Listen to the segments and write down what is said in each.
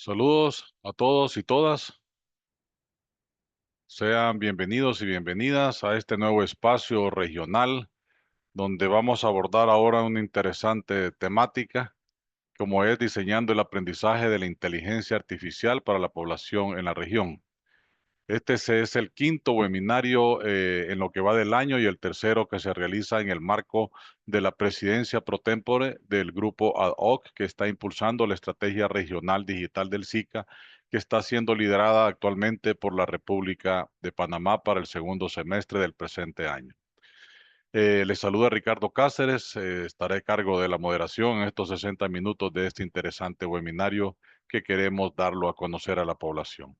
Saludos a todos y todas. Sean bienvenidos y bienvenidas a este nuevo espacio regional donde vamos a abordar ahora una interesante temática como es diseñando el aprendizaje de la inteligencia artificial para la población en la región. Es el quinto webinario en lo que va del año y el tercero que se realiza en el marco de la presidencia pro tempore del grupo ad hoc que está impulsando la estrategia regional digital del SICA, que está siendo liderada actualmente por la República de Panamá para el segundo semestre del presente año. Les saluda Ricardo Cáceres, estaré a cargo de la moderación en estos 60 minutos de este interesante webinario que queremos darlo a conocer a la población.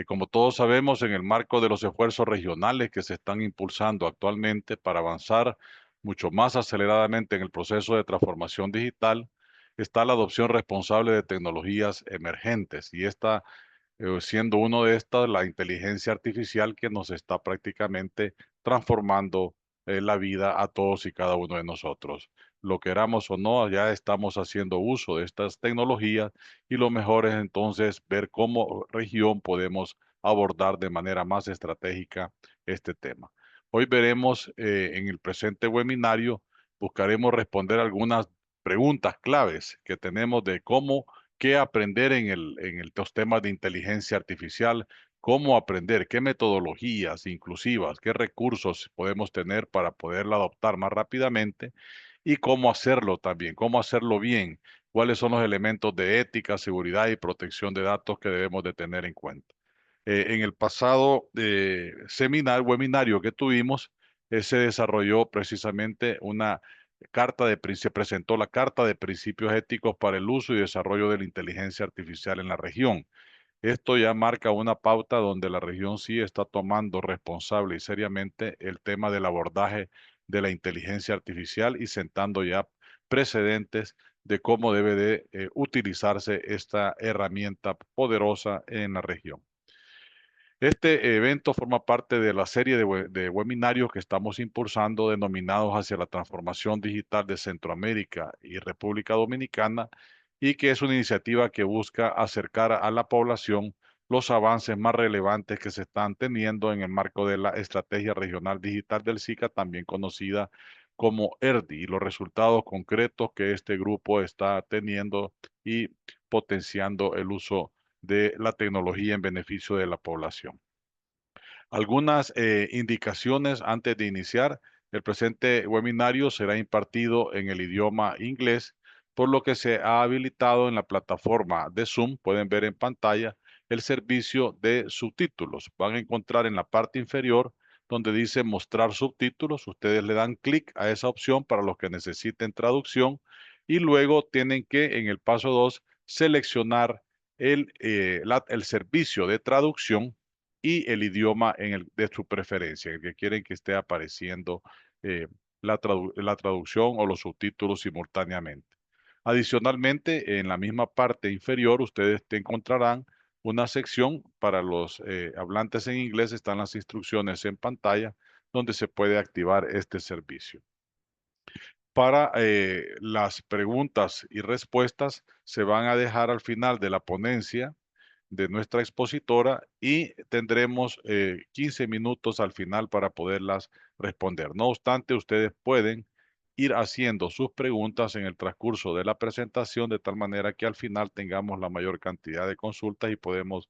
Como todos sabemos, en el marco de los esfuerzos regionales que se están impulsando actualmente para avanzar mucho más aceleradamente en el proceso de transformación digital, está la adopción responsable de tecnologías emergentes y esta siendo uno de estas la inteligencia artificial que nos está prácticamente transformando la vida a todos y cada uno de nosotros. Lo queramos o no, ya estamos haciendo uso de estas tecnologías y lo mejor es entonces ver cómo región podemos abordar de manera más estratégica este tema. Hoy veremos en el presente webinario, buscaremos responder algunas preguntas claves que tenemos de cómo qué aprender en los temas de inteligencia artificial, cómo aprender, qué metodologías inclusivas, qué recursos podemos tener para poderla adoptar más rápidamente y cómo hacerlo también, cómo hacerlo bien, cuáles son los elementos de ética, seguridad y protección de datos que debemos de tener en cuenta. En el pasado webinario que tuvimos, se desarrolló precisamente se presentó la Carta de Principios Éticos para el Uso y Desarrollo de la Inteligencia Artificial en la región. Esto ya marca una pauta donde la región sí está tomando responsable y seriamente el tema del abordaje de la inteligencia artificial y sentando ya precedentes de cómo debe de utilizarse esta herramienta poderosa en la región. Este evento forma parte de la serie de webinarios que estamos impulsando denominados Hacia la transformación digital de Centroamérica y República Dominicana y que es una iniciativa que busca acercar a la población los avances más relevantes que se están teniendo en el marco de la Estrategia Regional Digital del SICA, también conocida como ERDI, y los resultados concretos que este grupo está teniendo y potenciando el uso de la tecnología en beneficio de la población. Algunas indicaciones antes de iniciar. El presente webinario será impartido en el idioma inglés, por lo que se ha habilitado en la plataforma de Zoom, pueden ver en pantalla, el servicio de subtítulos. Van a encontrar en la parte inferior donde dice mostrar subtítulos. Ustedes le dan clic a esa opción para los que necesiten traducción y luego tienen que en el paso 2 seleccionar el servicio de traducción y el idioma de su preferencia, el que quieren que esté apareciendo eh, la traducción o los subtítulos simultáneamente. Adicionalmente, en la misma parte inferior, ustedes te encontrarán una sección para los hablantes en inglés, están las instrucciones en pantalla, donde se puede activar este servicio. Para las preguntas y respuestas se van a dejar al final de la ponencia de nuestra expositora y tendremos 15 minutos al final para poderlas responder. No obstante, ustedes pueden ir haciendo sus preguntas en el transcurso de la presentación de tal manera que al final tengamos la mayor cantidad de consultas y podamos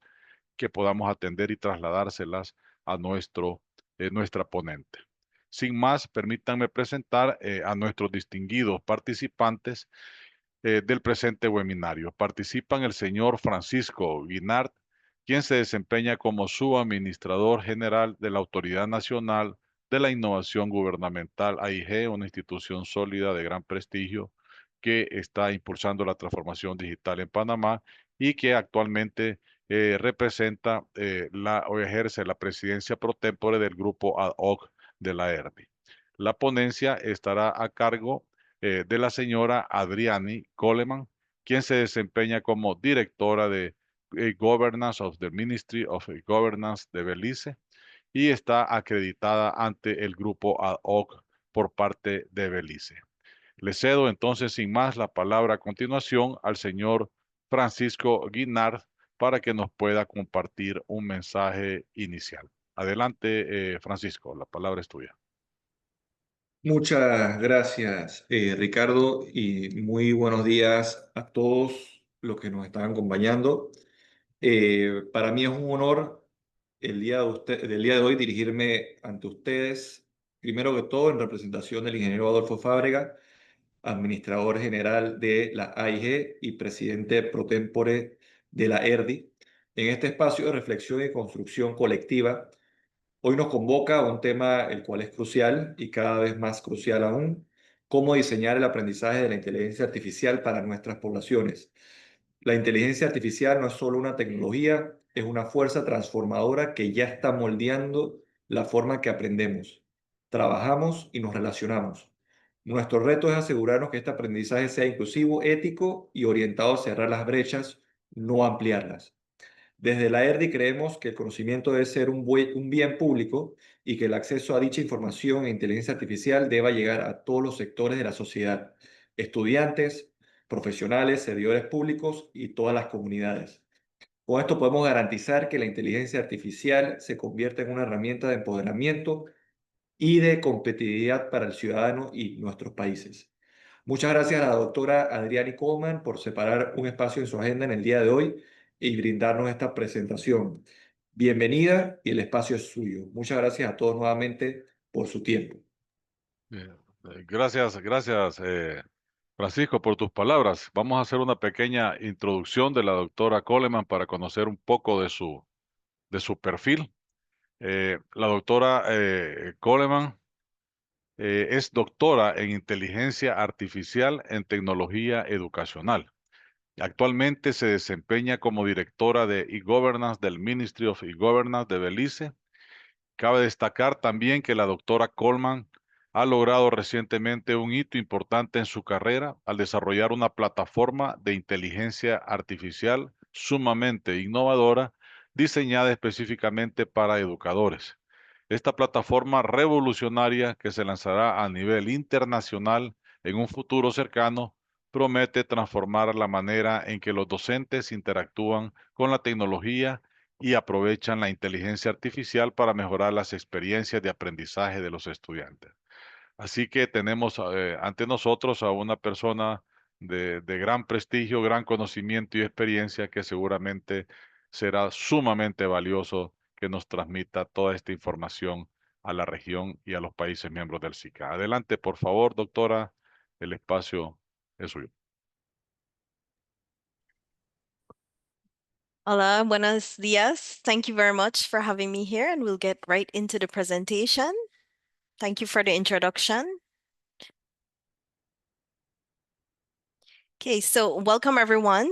atender y trasladárselas a nuestra ponente. Sin más, permítanme presentar a nuestros distinguidos participantes del presente webinario. Participan el señor Francisco Guinart, quien se desempeña como subadministrador general de la Autoridad Nacional de la Innovación Gubernamental AIG, una institución sólida de gran prestigio que está impulsando la transformación digital en Panamá y que actualmente representa o ejerce la presidencia pro tempore del grupo ad hoc de la ERDI. La ponencia estará a cargo de la señora Adriani Coleman, quien se desempeña como directora de E-Governance of the Ministry of E-Governance de Belize y está acreditada ante el grupo ad hoc por parte de Belize. Le cedo entonces sin más la palabra a continuación al señor Francisco Guinard para que nos pueda compartir un mensaje inicial. Adelante, Francisco, la palabra es tuya. Muchas gracias, Ricardo, y muy buenos días a todos los que nos están acompañando. Para mí es un honor del día de hoy dirigirme ante ustedes, primero que todo en representación del ingeniero Adolfo Fábrega, administrador general de la AIG y presidente pro tempore de la ERDI, en este espacio de reflexión y construcción colectiva. Hoy nos convoca a un tema el cual es crucial y cada vez más crucial aún: cómo diseñar el aprendizaje de la inteligencia artificial para nuestras poblaciones. La inteligencia artificial no es solo una tecnología, es una fuerza transformadora que ya está moldeando la forma que aprendemos, trabajamos y nos relacionamos. Nuestro reto es asegurarnos que este aprendizaje sea inclusivo, ético y orientado a cerrar las brechas, no ampliarlas. Desde la ERDI creemos que el conocimiento debe ser un bien público y que el acceso a dicha información e inteligencia artificial deba llegar a todos los sectores de la sociedad: estudiantes, profesionales, servidores públicos y todas las comunidades. Con esto podemos garantizar que la inteligencia artificial se convierta en una herramienta de empoderamiento y de competitividad para el ciudadano y nuestros países. Muchas gracias a la doctora Adriani Coleman por separar un espacio en su agenda en el día de hoy y brindarnos esta presentación. Bienvenida y el espacio es suyo. Muchas gracias a todos nuevamente por su tiempo. Gracias, Francisco, por tus palabras. Vamos a hacer una pequeña introducción de la doctora Coleman para conocer un poco de su perfil. La doctora Coleman es doctora en Inteligencia Artificial en Tecnología Educacional. Actualmente se desempeña como directora de E-Governance del Ministry of E-Governance de Belize. Cabe destacar también que la doctora Coleman ha logrado recientemente un hito importante en su carrera al desarrollar una plataforma de inteligencia artificial sumamente innovadora, diseñada específicamente para educadores. Esta plataforma revolucionaria, que se lanzará a nivel internacional en un futuro cercano, promete transformar la manera en que los docentes interactúan con la tecnología y aprovechan la inteligencia artificial para mejorar las experiencias de aprendizaje de los estudiantes. Así que tenemos ante nosotros a una persona de gran prestigio, gran conocimiento y experiencia que seguramente será sumamente valioso que nos transmita toda esta información a la región y a los países miembros del SICA. Adelante, por favor, doctora, el espacio es suyo. Hola, buenos días. Thank you very much for having me here, and we'll get right into the presentation. Thank you for the introduction. Okay, so welcome everyone.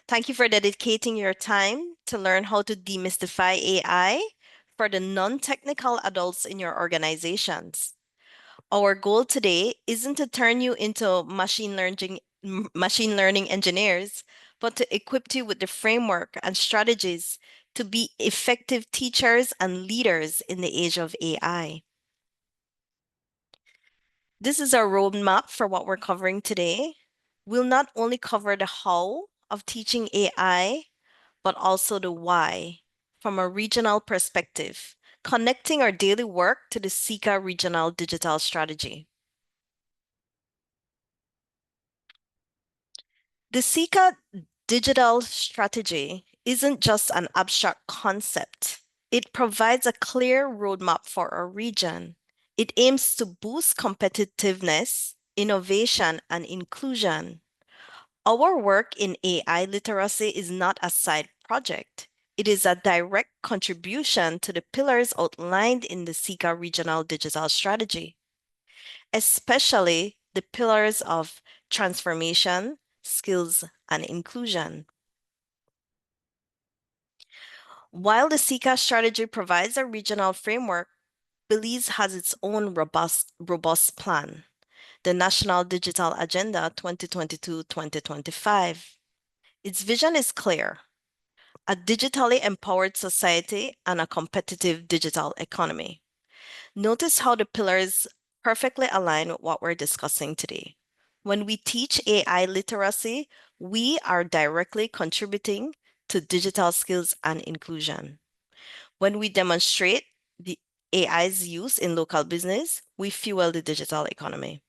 Thank you for dedicating your time to learn how to demystify AI for the non-technical adults in your organizations. Our goal today isn't to turn you into machine learning engineers, but to equip you with the framework and strategies to be effective teachers and leaders in the age of AI. This is our roadmap for what we're covering today. We'll not only cover the how of teaching AI, but also the why from a regional perspective, connecting our daily work to the SICA regional digital strategy. The SICA digital strategy isn't just an abstract concept. It provides a clear roadmap for our region. It aims to boost competitiveness, innovation, and inclusion. Our work in AI literacy is not a side project. It is a direct contribution to the pillars outlined in the SICA regional digital strategy, especially the pillars of transformation, skills, and inclusion. While the SICA strategy provides a regional framework, Belize has its own robust plan, the National Digital Agenda 2022-2025. Its vision is clear: a digitally empowered society and a competitive digital economy. Notice how the pillars perfectly align with what we're discussing today. When we teach AI literacy, we are directly contributing to digital skills and inclusion. When we demonstrate the AI's use in local business, we fuel the digital economy.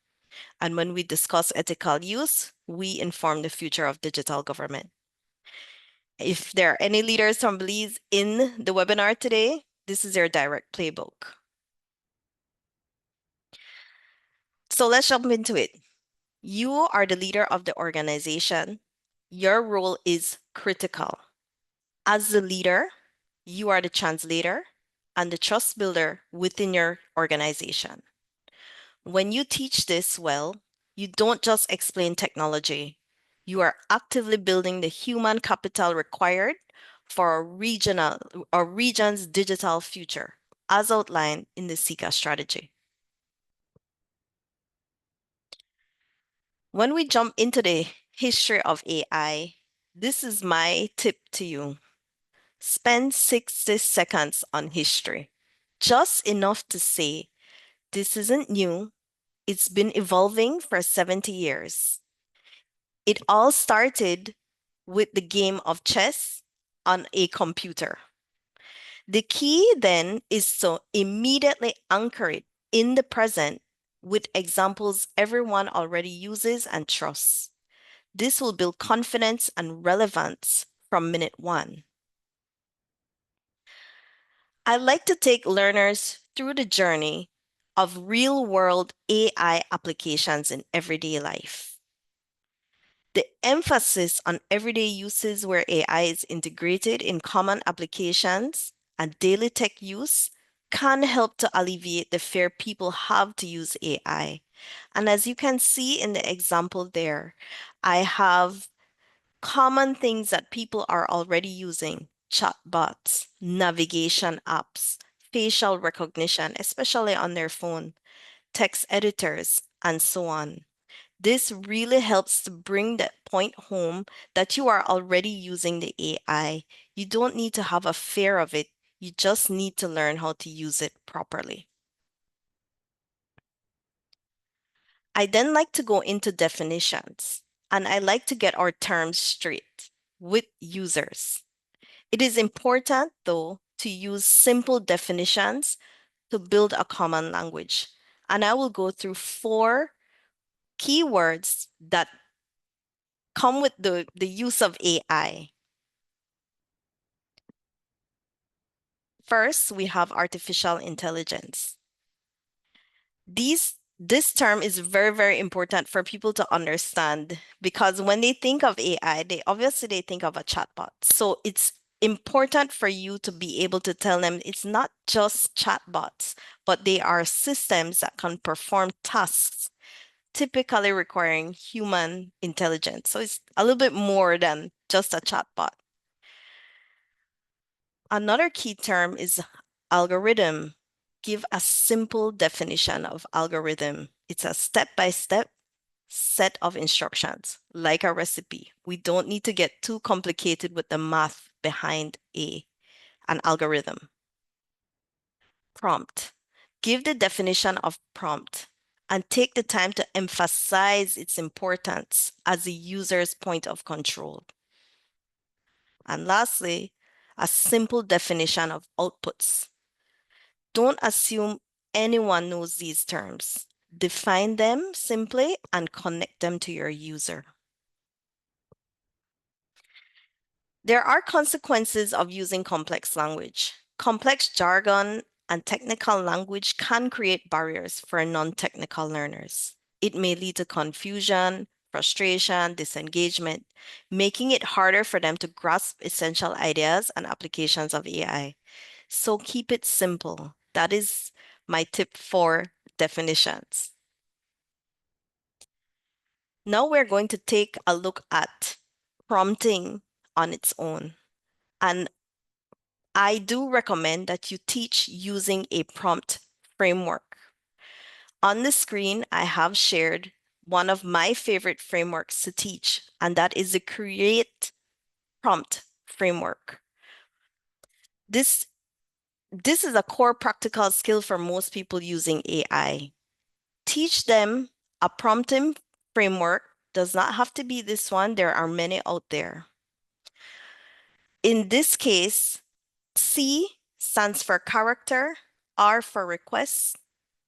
And when we discuss ethical use, we inform the future of digital government. If there are any leaders from Belize in the webinar today, this is your direct playbook. So let's jump into it. You are the leader of the organization. Your role is critical. As the leader, you are the translator and the trust builder within your organization. When you teach this well, you don't just explain technology. You are actively building the human capital required for a region's digital future, as outlined in the SICA strategy. When we jump into the history of AI, this is my tip to you. Spend 60 seconds on history, just enough to say, this isn't new. It's been evolving for 70 years. It all started with the game of chess on a computer. The key then is to immediately anchor it in the present with examples everyone already uses and trusts. This will build confidence and relevance from minute one. I like to take learners through the journey of real-world AI applications in everyday life. The emphasis on everyday uses where AI is integrated in common applications and daily tech use can help to alleviate the fear people have to use AI. And as you can see in the example there, I have common things that people are already using: chatbots, navigation apps, facial recognition, especially on their phone, text editors, and so on. This really helps to bring that point home that you are already using the AI. You don't need to have a fear of it. You just need to learn how to use it properly. I then like to go into definitions, and I like to get our terms straight with users. It is important, though, to use simple definitions to build a common language. And I will go through 4 keywords that come with the use of AI. First, we have artificial intelligence. This term is very, very important for people to understand, because when they think of AI, they obviously think of a chatbot. So it's important for you to be able to tell them it's not just chatbots, but they are systems that can perform tasks typically requiring human intelligence. So it's a little bit more than just a chatbot. Another key term is algorithm. Give a simple definition of algorithm. It's a step-by-step set of instructions, like a recipe. We don't need to get too complicated with the math behind an algorithm. Prompt. Give the definition of prompt and take the time to emphasize its importance as the user's point of control. And lastly, a simple definition of outputs. Don't assume anyone knows these terms. Define them simply and connect them to your user. There are consequences of using complex language. Complex jargon and technical language can create barriers for non-technical learners. It may lead to confusion, frustration, disengagement, making it harder for them to grasp essential ideas and applications of AI. So keep it simple. That is my tip for definitions. Now we're going to take a look at prompting on its own. And I do recommend that you teach using a prompt framework. On the screen, I have shared one of my favorite frameworks to teach, and that is the Create Prompt framework. This is a core practical skill for most people using AI. Teach them a prompting framework Does not have to be this one. There are many out there. In this case, C stands for character, R for requests,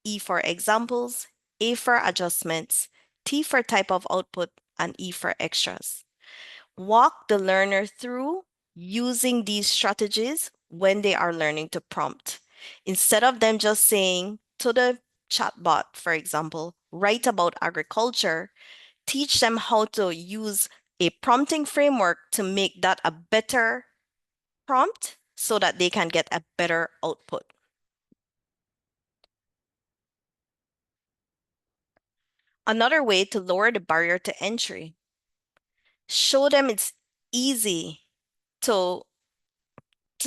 E for examples, A for adjustments, T for type of output, and E for extras. Walk the learner through using these strategies when they are learning to prompt. Instead of them just saying to the chatbot, for example, write about agriculture, teach them how to use a prompting framework to make that a better prompt so that they can get a better output. Another way to lower the barrier to entry, show them it's easy to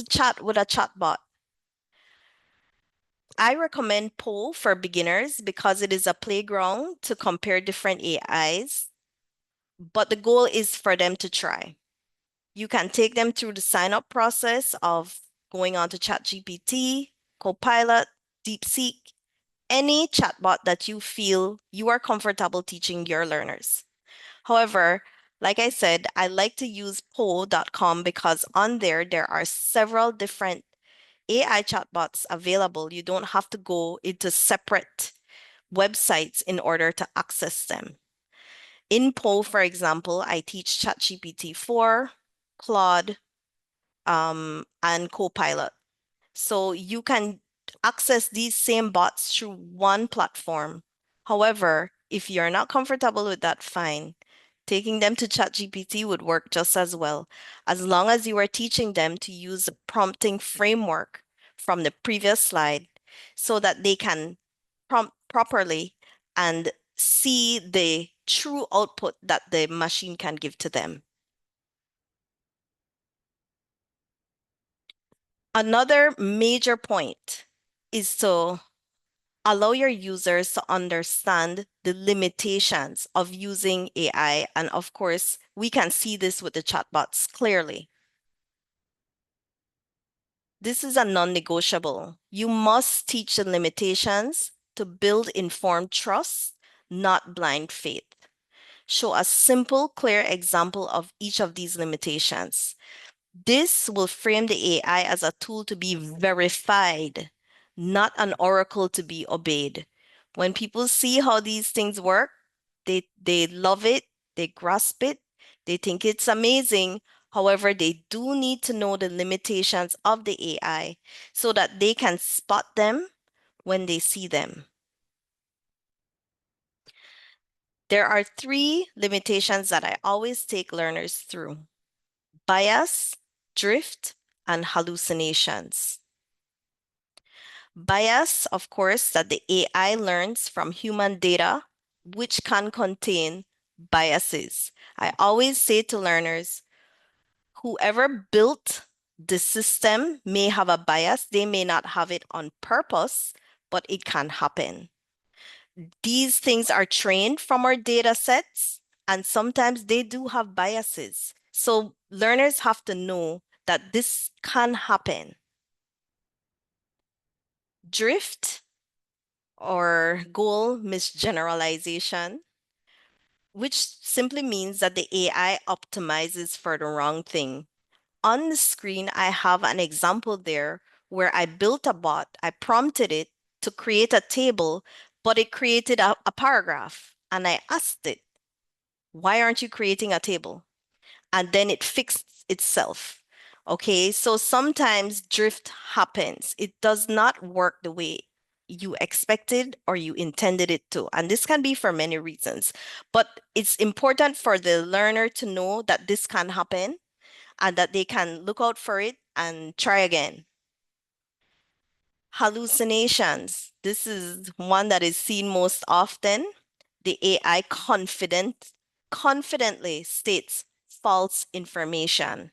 chat with a chatbot. I recommend Poe for beginners because it is a playground to compare different AIs, but the goal is for them to try. You can take them through the sign-up process of going on to ChatGPT, Copilot, DeepSeek, any chatbot that you feel you are comfortable teaching your learners. However, like I said, I like to use Poe.com because on there are several different AI chatbots available. You don't have to go into separate websites in order to access them. In Poe, for example, I teach ChatGPT 4, Claude, and Copilot. So you can access these same bots through one platform. However, if you're not comfortable with that, fine. Taking them to ChatGPT would work just as well, as long as you are teaching them to use the prompting framework from the previous slide so that they can prompt properly and see the true output that the machine can give to them. Another major point is to allow your users to understand the limitations of using AI. And of course, we can see this with the chatbots clearly. This is a non-negotiable. You must teach the limitations to build informed trust, not blind faith. Show a simple, clear example of each of these limitations. This will frame the AI as a tool to be verified, not an oracle to be obeyed. When people see how these things work, they love it, they grasp it, they think it's amazing. However, they do need to know the limitations of the AI so that they can spot them when they see them. There are 3 limitations that I always take learners through: bias, drift, and hallucinations. Bias, of course, that the AI learns from human data, which can contain biases. I always say to learners, whoever built the system may have a bias. They may not have it on purpose, but it can happen. These things are trained from our data sets, and sometimes they do have biases. So learners have to know that this can happen. Drift or goal misgeneralization, which simply means that the AI optimizes for the wrong thing. On the screen, I have an example there where I built a bot. I prompted it to create a table, but it created a paragraph. And I asked it, why aren't you creating a table? And then it fixed itself. Okay, so sometimes drift happens. It does not work the way you expected or you intended it to. And this can be for many reasons. But it's important for the learner to know that this can happen and that they can look out for it and try again. Hallucinations. This is one that is seen most often. The AI confidently states false information.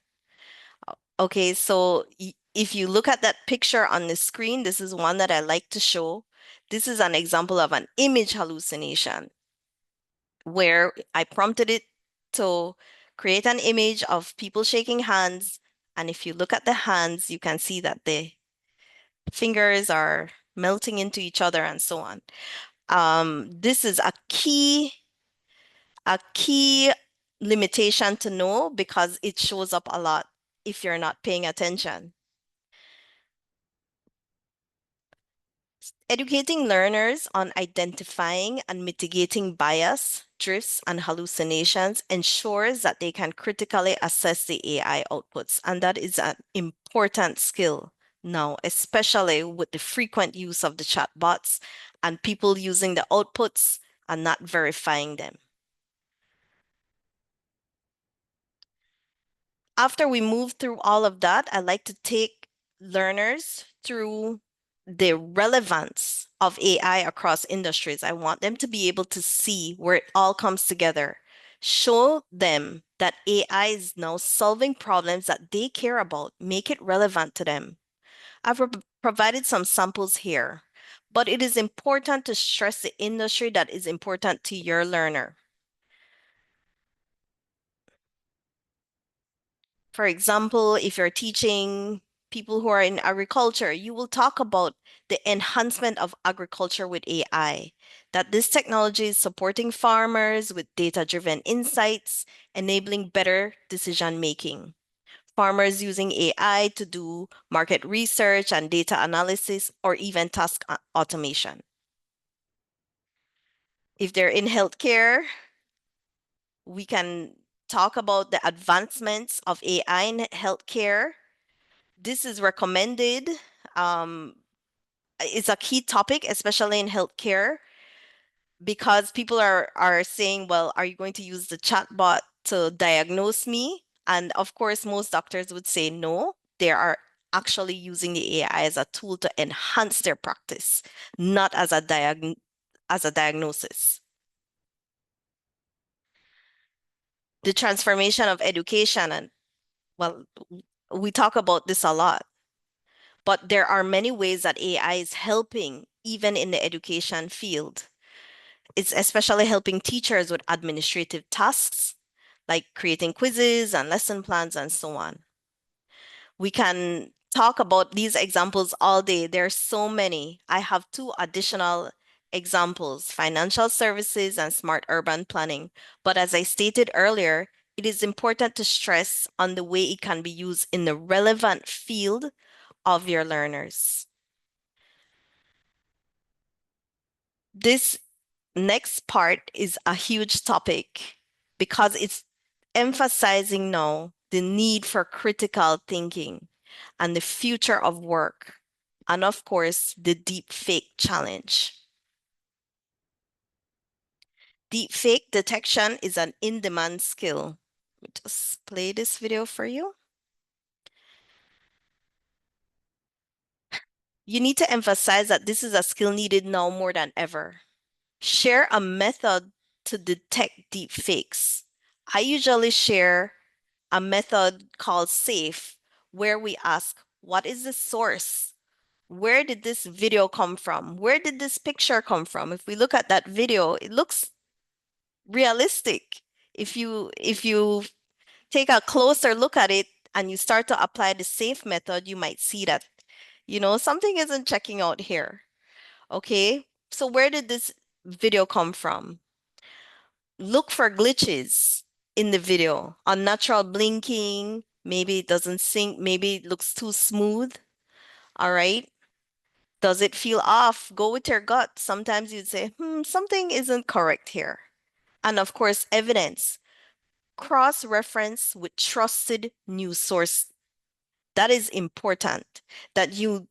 Okay, so if you look at that picture on the screen, this is one that I like to show. This is an example of an image hallucination where I prompted it to create an image of people shaking hands. And if you look at the hands, you can see that the fingers are melting into each other and so on. This is a key A key limitation to know, because it shows up a lot if you're not paying attention. Educating learners on identifying and mitigating bias, drifts, and hallucinations ensures that they can critically assess the AI outputs. And that is an important skill now, especially with the frequent use of the chatbots and people using the outputs and not verifying them. After we move through all of that, I like to take learners through the relevance of AI across industries. I want them to be able to see where it all comes together. Show them that AI is now solving problems that they care about, make it relevant to them. I've provided some samples here, but it is important to stress the industry that is important to your learner. For example, if you're teaching people who are in agriculture, you will talk about the enhancement of agriculture with AI, that this technology is supporting farmers with data-driven insights, enabling better decision-making. Farmers using AI to do market research and data analysis, or even task automation. If they're in healthcare, we can talk about the advancements of AI in healthcare. This is recommended. It's a key topic, especially in healthcare, because people are saying, well, are you going to use the chatbot to diagnose me? And of course, most doctors would say no. They are actually using the AI as a tool to enhance their practice, not as a diagnosis. The transformation of education, and well, we talk about this a lot, but there are many ways that AI is helping even in the education field. It's especially helping teachers with administrative tasks, like creating quizzes and lesson plans and so on. We can talk about these examples all day. There are so many. I have 2 additional examples, financial services and smart urban planning. But as I stated earlier, it is important to stress on the way it can be used in the relevant field of your learners. This next part is a huge topic because it's emphasizing now the need for critical thinking and the future of work, and of course, the deepfake challenge. Deepfake detection is an in-demand skill. Let me just play this video for you. You need to emphasize that this is a skill needed now more than ever. Share a method to detect deepfakes. I usually share a method called SAFE, where we ask, what is the source? Where did this video come from? Where did this picture come from? If we look at that video, it looks realistic. If you take a closer look at it and you start to apply the SAFE method, you might see that, something isn't checking out here. Okay, so where did this video come from? Look for glitches in the video, unnatural blinking, maybe it doesn't sync, maybe it looks too smooth. All right. Does it feel off? Go with your gut. Sometimes you'd say, something isn't correct here. And of course, evidence. Cross-reference with trusted news source. That is important, that you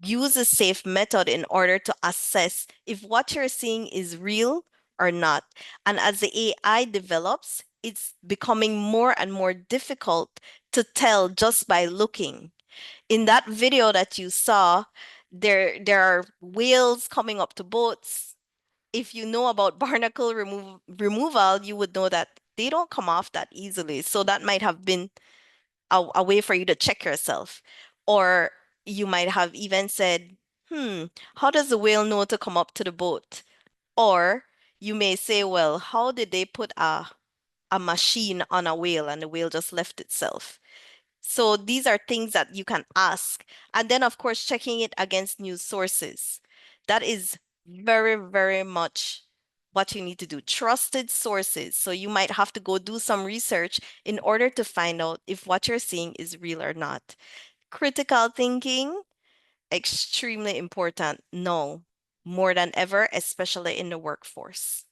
use a SAFE method in order to assess if what you're seeing is real or not. And as the AI develops, it's becoming more and more difficult to tell just by looking. In that video that you saw, there are whales coming up to boats. If you know about barnacle removal, you would know that they don't come off that easily. So that might have been a way for you to check yourself. Or you might have even said, how does the whale know to come up to the boat? Or you may say, well, how did they put a machine on a whale and the whale just left itself? So these are things that you can ask. And then, of course, checking it against news sources. That is very, very much what you need to do. Trusted sources. So you might have to go do some research in order to find out if what you're seeing is real or not. Critical thinking, extremely important. No, more than ever, especially in the workforce.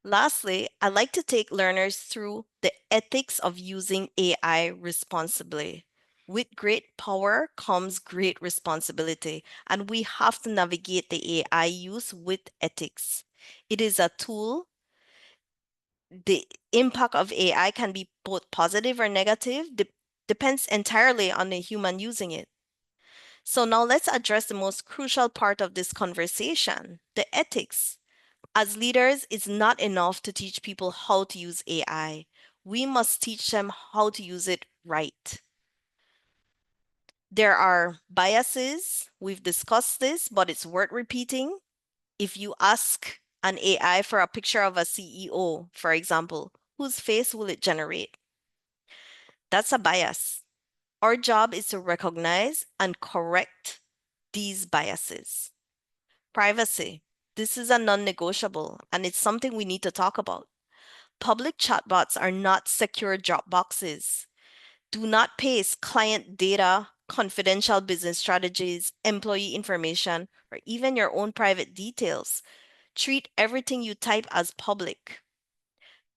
Lastly, I'd like to take learners through the ethics of using AI responsibly. With great power comes great responsibility, and we have to navigate the AI use with ethics. It is a tool. The impact of AI can be both positive or negative, depends entirely on the human using it. So now let's address the most crucial part of this conversation, the ethics. As leaders, it's not enough to teach people how to use AI. We must teach them how to use it right. There are biases. We've discussed this, but it's worth repeating. If you ask an AI for a picture of a CEO, for example, whose face will it generate? That's a bias. Our job is to recognize and correct these biases. Privacy. This is a non-negotiable, and it's something we need to talk about. Public chatbots are not secure drop boxes. Do not paste client data, confidential business strategies, employee information, or even your own private details. Treat everything you type as public.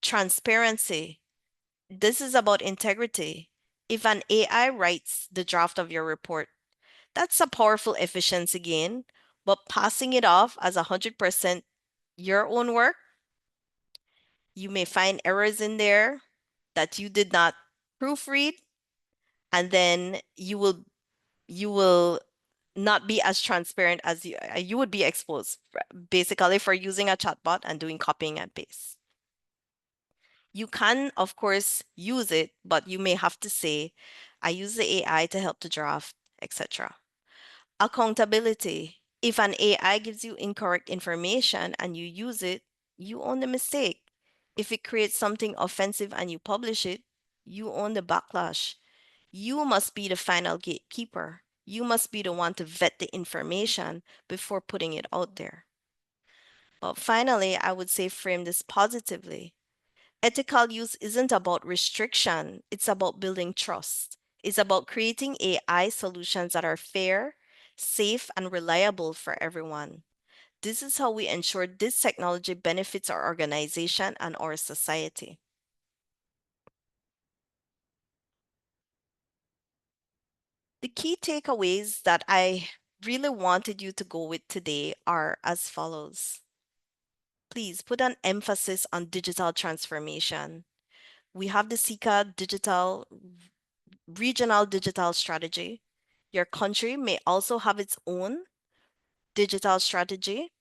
Transparency. This is about integrity. If an AI writes the draft of your report, that's a powerful efficiency gain, but passing it off as 100% your own work, you may find errors in there that you did not proofread, and then you will not be as transparent as you would be exposed basically for using a chatbot and doing copying and paste. You can, of course, use it, but you may have to say, I use the AI to help to draft, etc. Accountability. If an AI gives you incorrect information and you use it, you own the mistake. If it creates something offensive and you publish it, you own the backlash. You must be the final gatekeeper. You must be the one to vet the information before putting it out there. But finally, I would say frame this positively. Ethical use isn't about restriction, it's about building trust. It's about creating AI solutions that are fair, safe, and reliable for everyone. This is how we ensure this technology benefits our organization and our society. The key takeaways that I really wanted you to go with today are as follows. Please put an emphasis on digital transformation. We have the SICA regional digital strategy. Your country may also have its own digital strategy.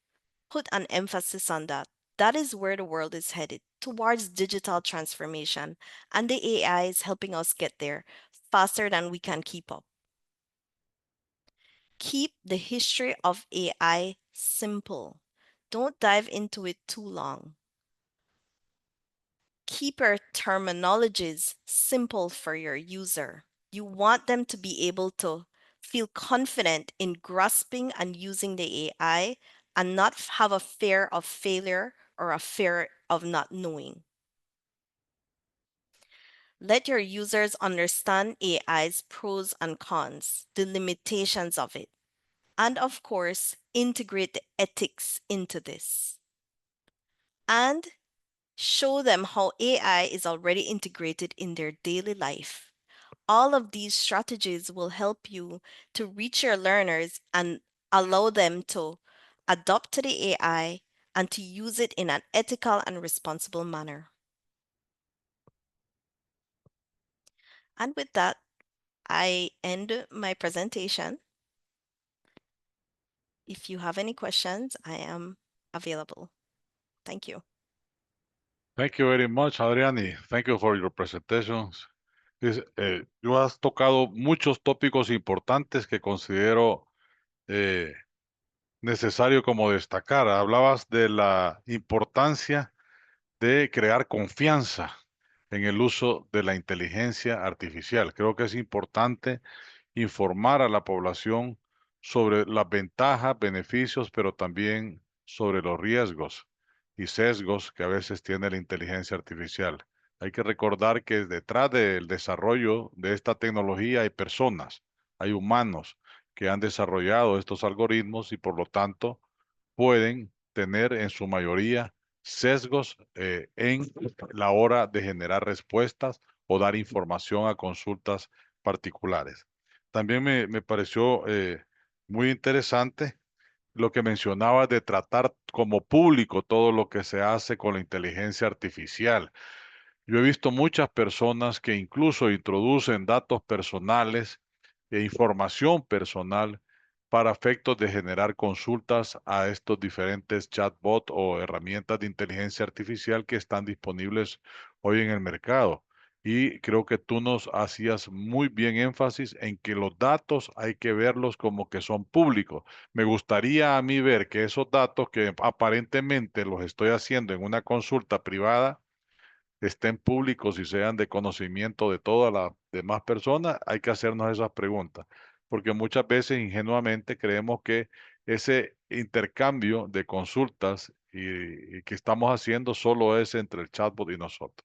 Put an emphasis on that. That is where the world is headed, towards digital transformation, and the AI is helping us get there faster than we can keep up. Keep the history of AI simple. Don't dive into it too long. Keep your terminologies simple for your user. You want them to be able to feel confident in grasping and using the AI and not have a fear of failure or a fear of not knowing. Let your users understand AI's pros and cons, the limitations of it, and of course, integrate the ethics into this. And show them how AI is already integrated in their daily life. All of these strategies will help you to reach your learners and allow them to adopt to the AI and to use it in an ethical and responsible manner. And with that, I end my presentation. If you have any questions, I am available. Thank you. Thank you very much, Adriani. Thank you for your presentations. Tú has tocado muchos tópicos importantes que considero necesario como destacar. Hablabas de la importancia de crear confianza en el uso de la inteligencia artificial. Creo que es importante informar a la población sobre las ventajas, beneficios, pero también sobre los riesgos y sesgos que a veces tiene la inteligencia artificial. Hay que recordar que detrás del desarrollo de esta tecnología hay personas, hay humanos que han desarrollado estos algoritmos y por lo tanto pueden tener en su mayoría sesgos en la hora de generar respuestas o dar información a consultas particulares. También me pareció muy interesante lo que mencionabas de tratar como público todo lo que se hace con la inteligencia artificial. Yo he visto muchas personas que incluso introducen datos personales e información personal para efectos de generar consultas a estos diferentes chatbots o herramientas de inteligencia artificial que están disponibles hoy en el mercado. Y creo que tú nos hacías muy bien énfasis en que los datos hay que verlos como que son públicos. Me gustaría a mí ver que esos datos que aparentemente los estoy haciendo en una consulta privada, estén públicos y sean de conocimiento de todas las demás personas, hay que hacernos esas preguntas, porque muchas veces ingenuamente creemos que ese intercambio de consultas y que estamos haciendo solo es entre el chatbot y nosotros.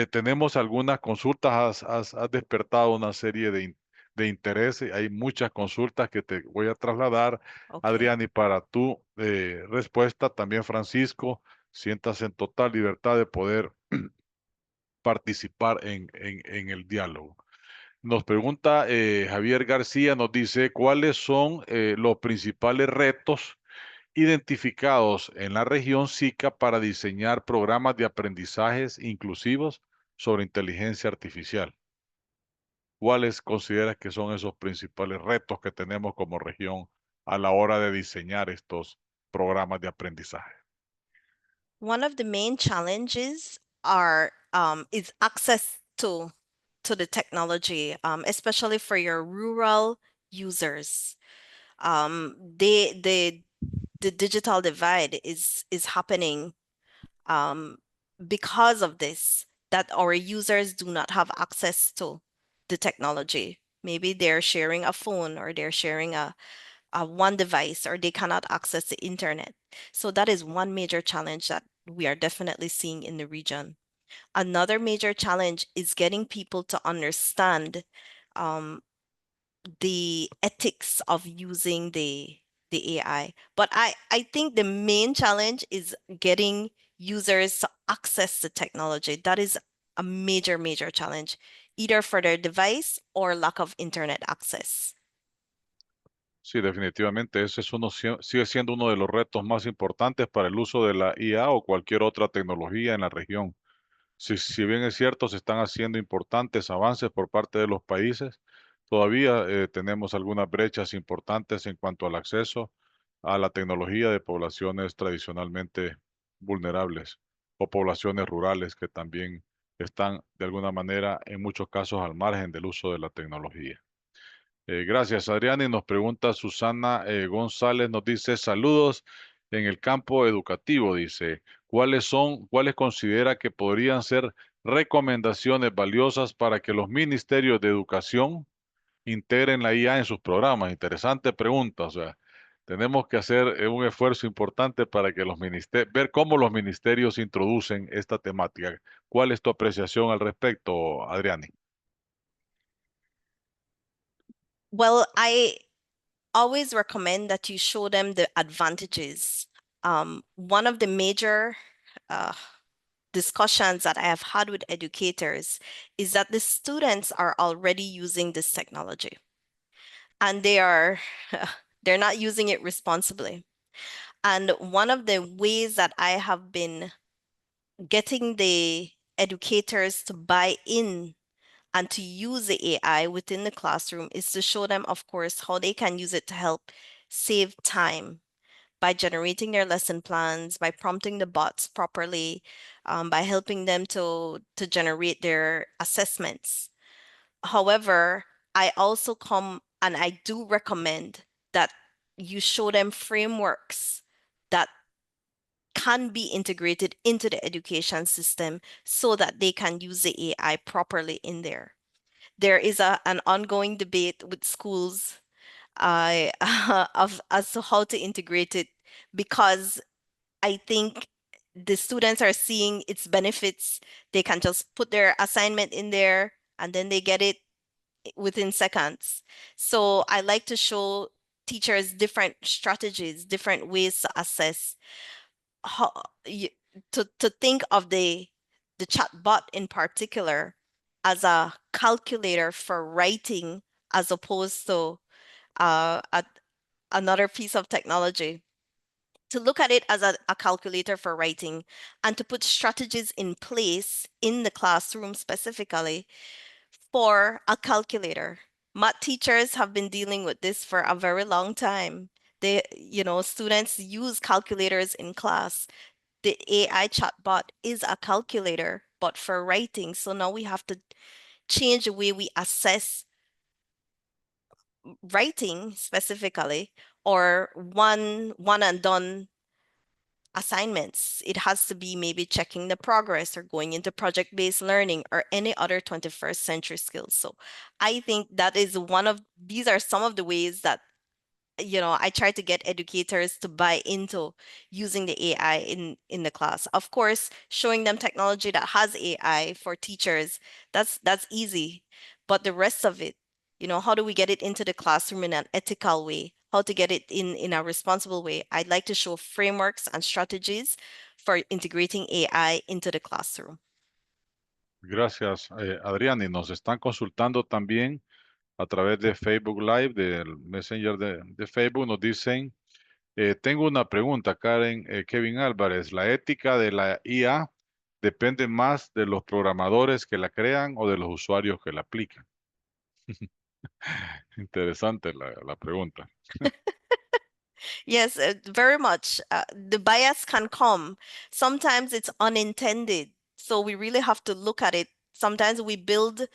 Tenemos algunas consultas, has despertado una serie de interés, hay muchas consultas que te voy a trasladar, Okay. Adriani, para tu respuesta. También Francisco, siéntase en total libertad de poder participar en el diálogo. Nos pregunta Javier García, nos dice, ¿cuáles son los principales retos identificados en la región SICA para diseñar programas de aprendizajes inclusivos sobre inteligencia artificial? ¿Cuáles consideras que son esos principales retos que tenemos como región a la hora de diseñar estos programas de aprendizaje? One of the main challenges are is access to the technology, especially for your rural users. The digital divide is happening because of this, that our users do not have access to the technology. Maybe they're sharing a phone or they're sharing a one device, or they cannot access the internet. So that is one major challenge that we are definitely seeing in the region. Another major challenge is getting people to understand um, the ethics of using the AI. But I think the main challenge is getting users to access the technology. That is a major, major challenge, either for their device or lack of internet access. Sí, definitivamente, ese es sigue siendo uno de los retos más importantes para el uso de la IA o cualquier otra tecnología en la región. Si bien es cierto, se están haciendo importantes avances por parte de los países, todavía tenemos algunas brechas importantes en cuanto al acceso a la tecnología de poblaciones tradicionalmente vulnerables o poblaciones rurales que también están de alguna manera en muchos casos al margen del uso de la tecnología. Gracias, Adriana. Y nos pregunta Susana González, nos dice, saludos en el campo educativo, dice, cuáles considera que podrían ser recomendaciones valiosas para que los ministerios de educación integren la IA en sus programas? Interesante pregunta, o sea, tenemos que hacer un esfuerzo importante para que los ministerios, ver cómo los ministerios introducen esta temática. ¿Cuál es tu apreciación al respecto, Adriani? Well, I always recommend that you show them the advantages. One of the major uh, discussions that I have had with educators is that the students are already using this technology, and they're not using it responsibly. And one of the ways that I have been getting the educators to buy in and to use the AI within the classroom is to show them, of course, how they can use it to help save time by generating their lesson plans, by prompting the bots properly, by helping them to generate their assessments. However, I also come and I do recommend that you show them frameworks that can be integrated into the education system so that they can use the AI properly in there. There is an ongoing debate with schools of as to how to integrate it, because I think the students are seeing its benefits. They can just put their assignment in there and then they get it within seconds. So I like to show teachers different strategies, different ways to assess how you, to think of the chatbot in particular as a calculator for writing as opposed to another piece of technology. To look at it as a calculator for writing and to put strategies in place in the classroom specifically for a calculator. Math teachers have been dealing with this for a very long time. Students use calculators in class. The AI chatbot is a calculator, but for writing. So now we have to change the way we assess writing specifically, or one and done assignments. It has to be maybe checking the progress or going into project-based learning or any other 21st century skills. So I think that is these are some of the ways that I try to get educators to buy into using the AI in the class. Of course, showing them technology that has AI for teachers, that's easy. But the rest of it, how do we get it into the classroom in an ethical way? How to get it in a responsible way? I'd like to show frameworks and strategies for integrating AI into the classroom. Gracias, Adriani. Nos están consultando también a través de Facebook Live, del Messenger de Facebook. Nos dicen, tengo una pregunta, Karen, Kevin Álvarez. ¿La ética de la IA depende más de los programadores que la crean o de los usuarios que la aplican? Interesante la pregunta. Yes, very much. The bias can come. Sometimes it's unintended. So we really have to look at it. Sometimes we build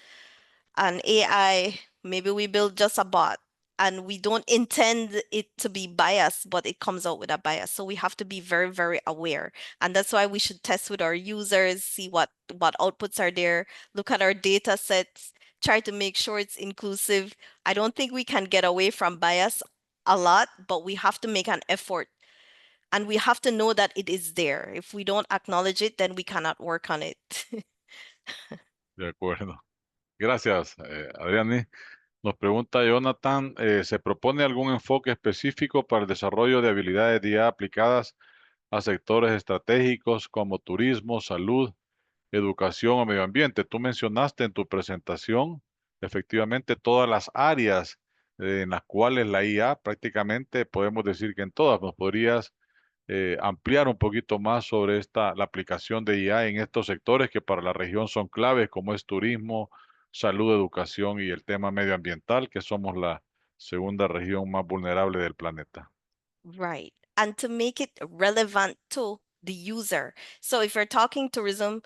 an AI, maybe we build just a bot, and we don't intend it to be biased, but it comes out with a bias. So we have to be very, very aware. And that's why we should test with our users, see what outputs are there, look at our data sets, try to make sure it's inclusive. I don't think we can get away from bias a lot, but we have to make an effort. And we have to know that it is there. If we don't acknowledge it, then we cannot work on it. De acuerdo. Gracias, Adriani. Nos pregunta Jonathan, ¿se propone algún enfoque específico para el desarrollo de habilidades de IA aplicadas a sectores estratégicos como turismo, salud, educación o medio ambiente? Tú mencionaste en tu presentación efectivamente todas las áreas en las cuales la IA prácticamente podemos decir que en todas. ¿Nos podrías ampliar un poquito más sobre la aplicación de IA en estos sectores que para la región son claves, como es turismo, salud, educación y el tema medioambiental, que somos la segunda región más vulnerable del planeta? Right. And to make it relevant to the user. So if you're talking tourism,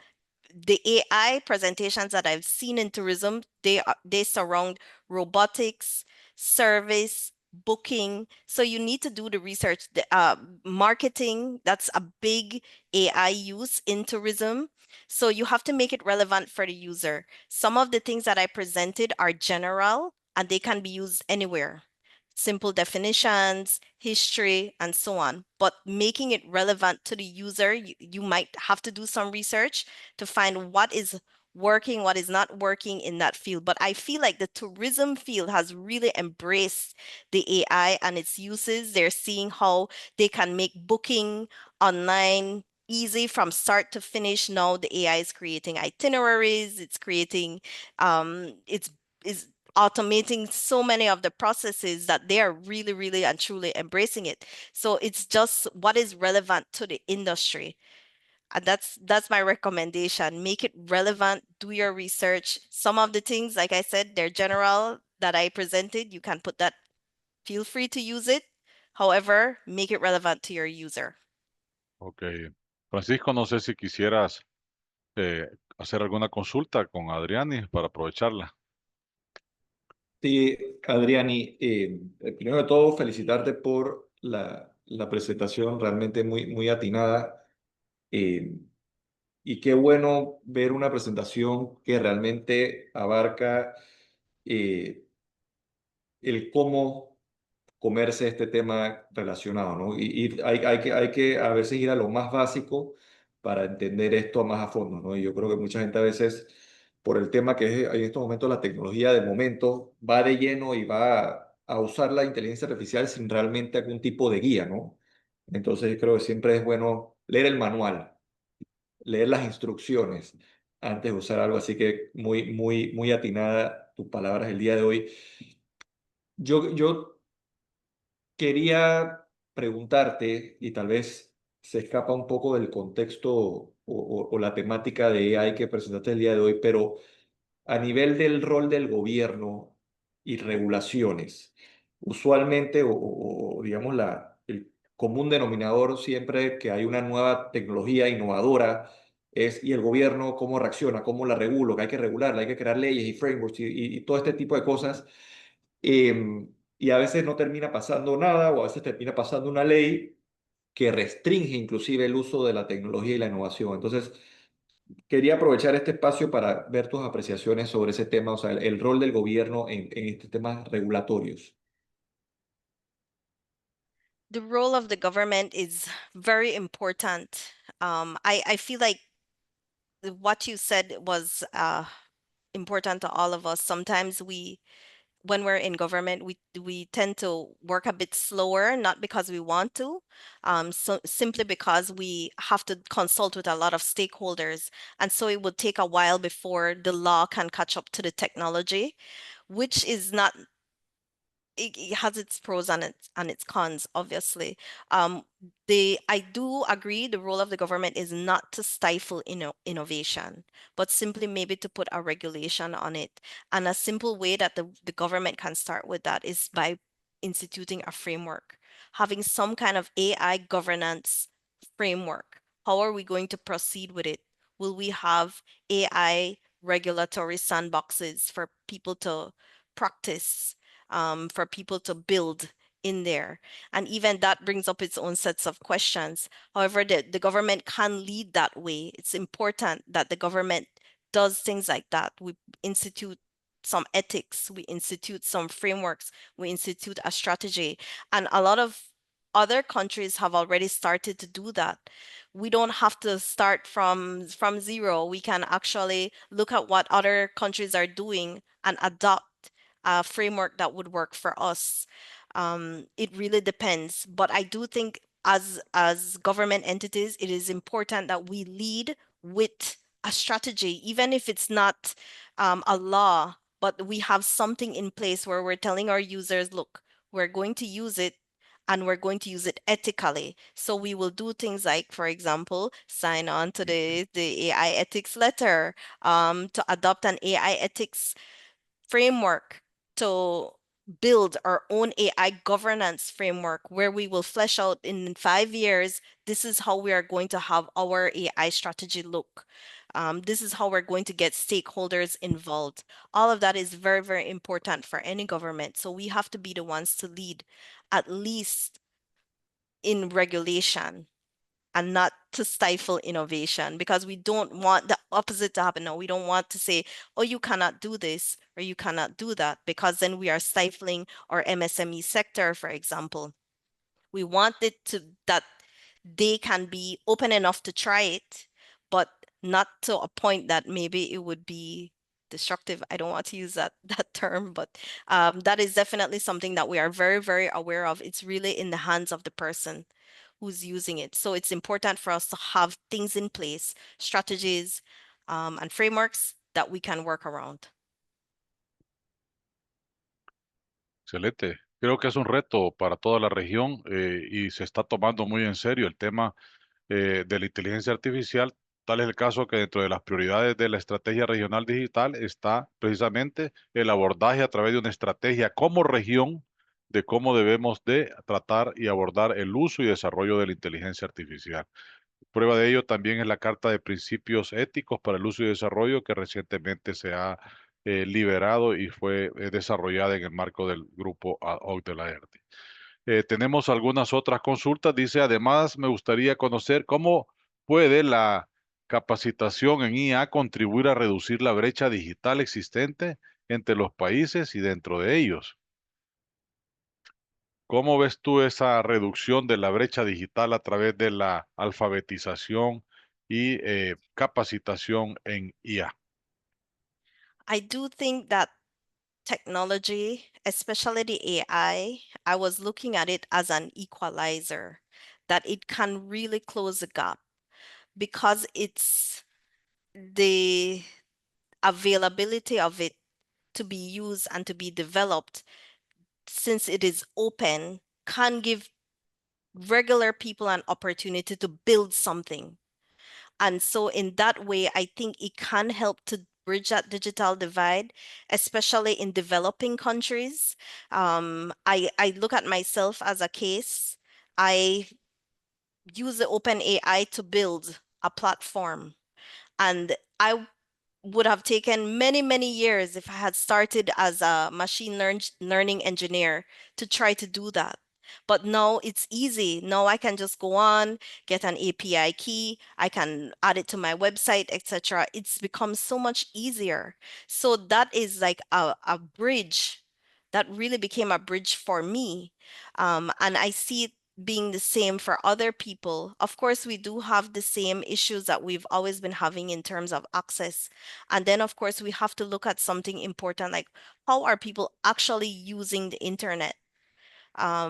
the AI presentations that I've seen in tourism, they surround robotics, service, booking. So you need to do the research. The marketing, that's a big AI use in tourism. So you have to make it relevant for the user. Some of the things that I presented are general and they can be used anywhere. Simple definitions, history, and so on. But making it relevant to the user, you might have to do some research to find what is working, what is not working in that field. But I feel like the tourism field has really embraced the AI and its uses. They're seeing how they can make booking online easy from start to finish. Now the AI is creating itineraries, it's creating, it's is automating so many of the processes that they are really, really and truly embracing it. So it's just what is relevant to the industry. And that's my recommendation. Make it relevant, do your research. Some of the things, like I said, they're general that I presented. You can put that, feel free to use it. However, make it relevant to your user. Ok. Francisco, no sé si quisieras hacer alguna consulta con Adriani para aprovecharla. Sí, Adriani, primero de todo, felicitarte por la presentación realmente muy, muy atinada. eh, y qué bueno ver una presentación que realmente abarca eh, el cómo comerse este tema relacionado, ¿no? Y hay que a veces ir a lo más básico para entender esto más a fondo, ¿no? Y yo creo que mucha gente a veces, por el tema que es en estos momentos la tecnología de momento, va de lleno y va a usar la inteligencia artificial sin realmente algún tipo de guía, ¿no? Entonces creo que siempre es bueno leer el manual, leer las instrucciones antes de usar algo, así que muy atinada tus palabras el día de hoy. Yo quería preguntarte, y tal vez se escapa un poco del contexto o la temática de AI que presentaste el día de hoy, pero a nivel del rol del gobierno y regulaciones, usualmente, digamos, el común denominador siempre que hay una nueva tecnología innovadora es, ¿y el gobierno cómo reacciona? ¿Cómo la regulo? Que hay que regularla, hay que crear leyes y frameworks y todo este tipo de cosas. Y a veces no termina pasando nada o a veces termina pasando una ley que restringe inclusive el uso de la tecnología y la innovación. Entonces, quería aprovechar este espacio para ver tus apreciaciones sobre ese tema, o sea, el rol del gobierno en estos temas regulatorios. The role of the government is very important. I feel like what you said was important to all of us. Sometimes when we're in government, we tend to work a bit slower, not because we want to, so simply because we have to consult with a lot of stakeholders, and so it would take a while before the law can catch up to the technology, which is not it has its pros and its cons, obviously. I do agree the role of the government is not to stifle innovation, but simply maybe to put a regulation on it. And a simple way that the government can start with that is by instituting a framework, having some kind of AI governance framework. How are we going to proceed with it? Will we have AI regulatory sandboxes for people to practice, for people to build in there? And even that brings up its own sets of questions. However, the government can lead that way. It's important that the government does things like that. We institute some ethics, we institute some frameworks, we institute a strategy. And a lot of other countries have already started to do that. We don't have to start from zero. We can actually look at what other countries are doing and adopt a framework that would work for us. It really depends, but I do think as government entities, it is important that we lead with a strategy, even if it's not a law, but we have something in place where we're telling our users, look, we're going to use it and we're going to use it ethically. So we will do things like, for example, sign on to the AI ethics letter, to adopt an AI ethics framework, to build our own AI governance framework where we will flesh out in 5 years, this is how we are going to have our AI strategy look. This is how we're going to get stakeholders involved. All of that is very, very important for any government. So we have to be the ones to lead, at least in regulation, and not to stifle innovation, because we don't want the opposite to happen. No, we don't want to say, oh, you cannot do this or you cannot do that, because then we are stifling our MSME sector, for example. We want it to that they can be open enough to try it, but not to a point that maybe it would be destructive. I don't want to use that term, but that is definitely something that we are very, very aware of. It's really in the hands of the person who's using it. So it's important for us to have things in place, strategies, and frameworks that we can work around. Excelente. Creo que es un reto para toda la región y se está tomando muy en serio el tema de la inteligencia artificial. Tal es el caso que dentro de las prioridades de la estrategia regional digital está precisamente el abordaje a través de una estrategia como región de cómo debemos de tratar y abordar el uso y desarrollo de la inteligencia artificial. Prueba de ello también es la Carta de Principios Éticos para el Uso y Desarrollo que recientemente se ha liberado y fue desarrollada en el marco del grupo ad hoc de la ERTE. Tenemos algunas otras consultas. Dice, además, me gustaría conocer cómo puede la capacitación en IA contribuir a reducir la brecha digital existente entre los países y dentro de ellos. ¿Cómo ves tú esa reducción de la brecha digital a través de la alfabetización y capacitación en IA? I do think that technology, especially the I was looking at it as an equalizer, that it can really close the gap because it's the availability of it to be used and to be developed, since it is open, can give regular people an opportunity to build something. And so in that way, I think it can help to bridge that digital divide, especially in developing countries. I look at myself as a case. I use the open AI to build a platform, and I would have taken many, many years if I had started as a learning engineer to try to do that. But now it's easy. Now I can just go on, get an API key, I can add it to my website, etc. It's become so much easier. So that is like a bridge that really became a bridge for me. And I see it being the same for other people. Of course, we do have the same issues that we've always been having in terms of access. And then, of course, we have to look at something important like how are people actually using the internet? I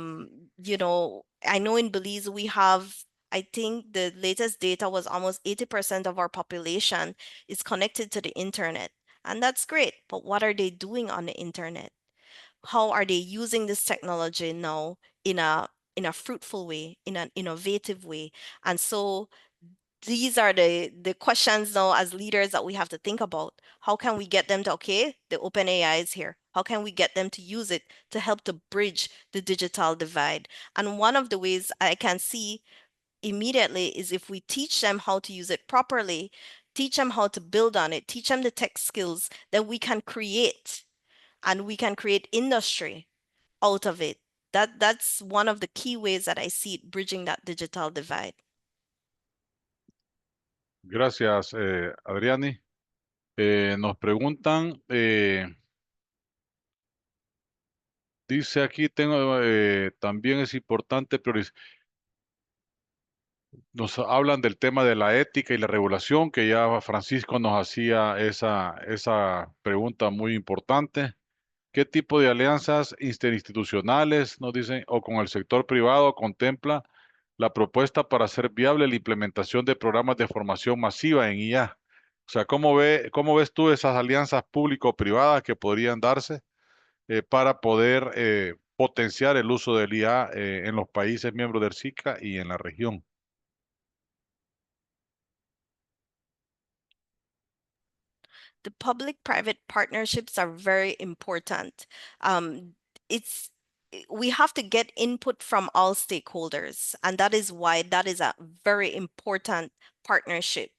know in Belize we have, I think the latest data was almost 80% of our population is connected to the internet. And that's great. But what are they doing on the internet? How are they using this technology now in a fruitful way, in an innovative way? And so these are the questions now as leaders that we have to think about. How can we get them to, okay, the open AI is here. How can we get them to use it to help to bridge the digital divide? And one of the ways I can see immediately is if we teach them how to use it properly, teach them how to build on it, teach them the tech skills, then we can create, and we can create industry out of it. That's one of the key ways that I see it bridging that digital divide. Gracias, Adriani. Nos preguntan, dice aquí, también es importante priorizar. Nos hablan del tema de la ética y la regulación, que ya Francisco nos hacía esa pregunta muy importante. ¿Qué tipo de alianzas interinstitucionales, nos dicen, o con el sector privado contempla la propuesta para hacer viable la implementación de programas de formación masiva en IA? O sea, cómo ves tú esas alianzas público-privadas que podrían darse para poder potenciar el uso del IA en los países miembros del SICA y en la región? The public-private partnerships are very important. It's We have to get input from all stakeholders, and that is why that is a very important partnership.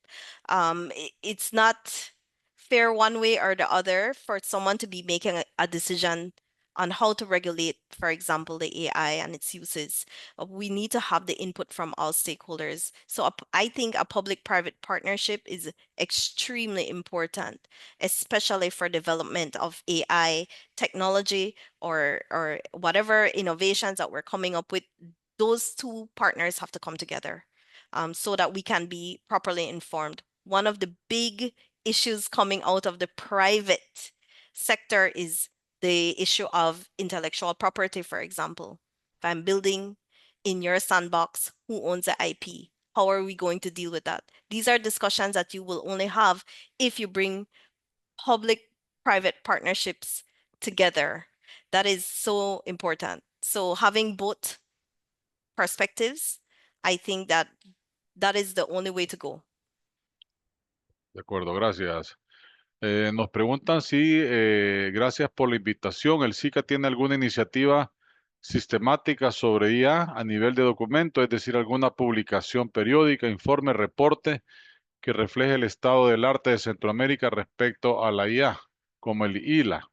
It's not fair one way or the other for someone to be making a decision on how to regulate, for example, the AI and its uses. We need to have the input from all stakeholders. So I think a public-private partnership is extremely important, especially for development of AI technology or whatever innovations that we're coming up with. Those two partners have to come together so that we can be properly informed. One of the big issues coming out of the private sector is the issue of intellectual property, for example. If I'm building in your sandbox, who owns the IP? How are we going to deal with that? These are discussions that you will only have if you bring public-private partnerships together. That is so important. So having both perspectives, I think that is the only way to go. De acuerdo, gracias. Nos preguntan si, gracias por la invitación, el SICA tiene alguna iniciativa sistemática sobre IA a nivel de documento, es decir, alguna publicación periódica, informe, reporte que refleje el estado del arte de Centroamérica respecto a la IA, como el ILA,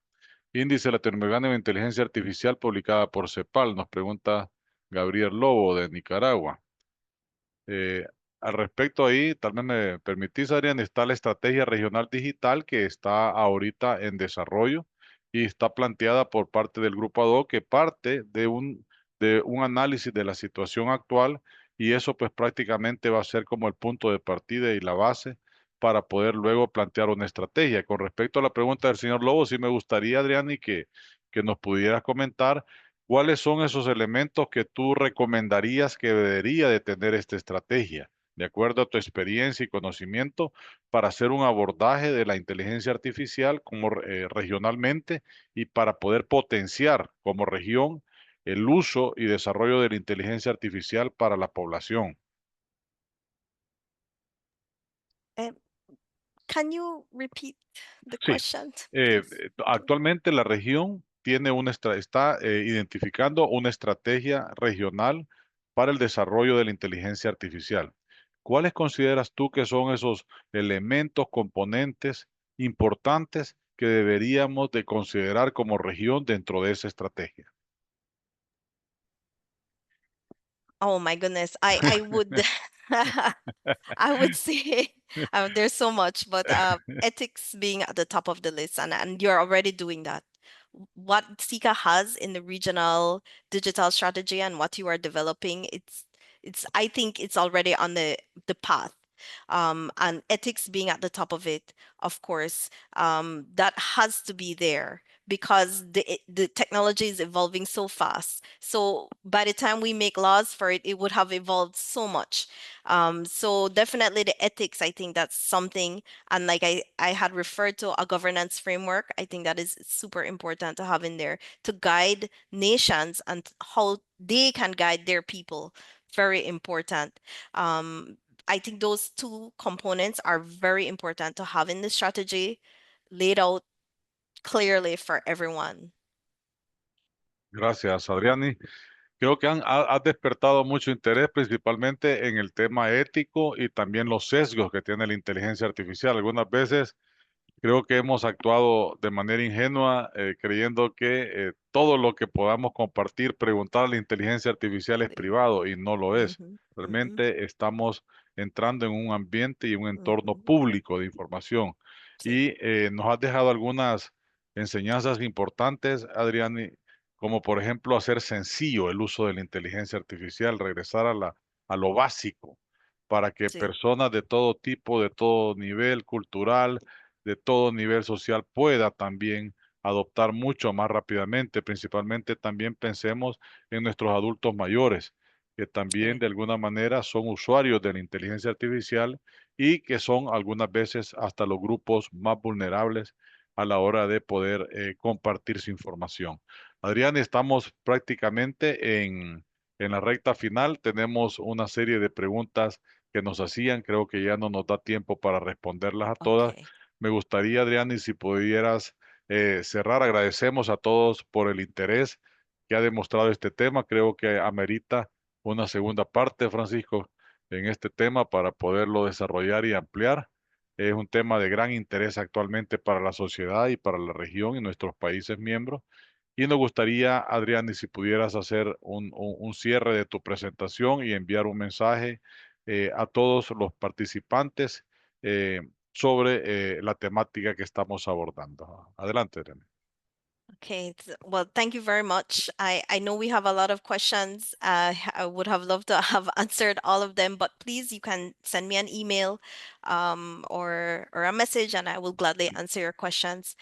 Índice Latinoamericano de Inteligencia Artificial, publicada por CEPAL, nos pregunta Gabriel Lobo de Nicaragua. Eh, Al respecto ahí, tal vez me permitís, Adrián, está la estrategia regional digital que está ahorita en desarrollo y está planteada por parte del Grupo ADO, que parte de de un análisis de la situación actual y eso pues prácticamente va a ser como el punto de partida y la base para poder luego plantear una estrategia. Con respecto a la pregunta del señor Lobo, sí me gustaría, Adriani, que nos pudieras comentar cuáles son esos elementos que tú recomendarías que debería de tener esta estrategia, de acuerdo a tu experiencia y conocimiento, para hacer un abordaje de la inteligencia artificial como regionalmente y para poder potenciar como región el uso y desarrollo de la inteligencia artificial para la población. Um, can you repeat the Sí, question, please? actualmente la región tiene está identificando una estrategia regional para el desarrollo de la inteligencia artificial. ¿Cuáles consideras tú que son esos elementos, componentes importantes que deberíamos de considerar como región dentro de esa estrategia? Oh my goodness. I would I would say there's so much, but ethics being at the top of the list, and you're already doing that. What SICA has in the regional digital strategy and what you are developing, it's I think it's already on the path. And ethics being at the top of it, of course, that has to be there because the technology is evolving so fast. So by the time we make laws for it, it would have evolved so much. So definitely the ethics, I think that's something. And like I had referred to a governance framework, I think that is super important to have in there to guide nations and how they can guide their people. Very important. I think those two components are very important to have in the strategy laid out clearly for everyone. Gracias, Adriani. Creo que has despertado mucho interés, principalmente en el tema ético y también los sesgos que tiene la inteligencia artificial. Algunas veces creo que hemos actuado de manera ingenua, creyendo que todo lo que podamos compartir, preguntar a la inteligencia artificial es privado y no lo es. Mhm, mhm, Realmente estamos entrando en un ambiente y un entorno mhm. público de información. Sí, Y nos has dejado algunas enseñanzas importantes, Adriani, como por ejemplo hacer sencillo el uso de la inteligencia artificial, regresar a lo básico para que sí, personas de todo tipo, de todo nivel cultural, de todo nivel social pueda también adoptar mucho más rápidamente. Principalmente también pensemos en nuestros adultos mayores, que también sí. de alguna manera son usuarios de la inteligencia artificial y que son algunas veces hasta los grupos más vulnerables a la hora de poder compartir su información. Adrián, estamos prácticamente en la recta final. Tenemos una serie de preguntas que nos hacían. Creo que ya no nos da tiempo para responderlas a todas. Okay, Me gustaría, Adrián, si pudieras cerrar. Agradecemos a todos por el interés que ha demostrado este tema. Creo que amerita una segunda parte, Francisco, en este tema para poderlo desarrollar y ampliar. Es un tema de gran interés actualmente para la sociedad y para la región y nuestros países miembros. Y nos gustaría, Adrián, si pudieras hacer un cierre de tu presentación y enviar un mensaje a todos los participantes eh, sobre la temática que estamos abordando. Adelante, Adrián. okay. Well, thank you very much. I know we have a lot of questions. I would have loved to have answered all of them, but please, you can send me an email, or a message, and I will gladly answer your questions.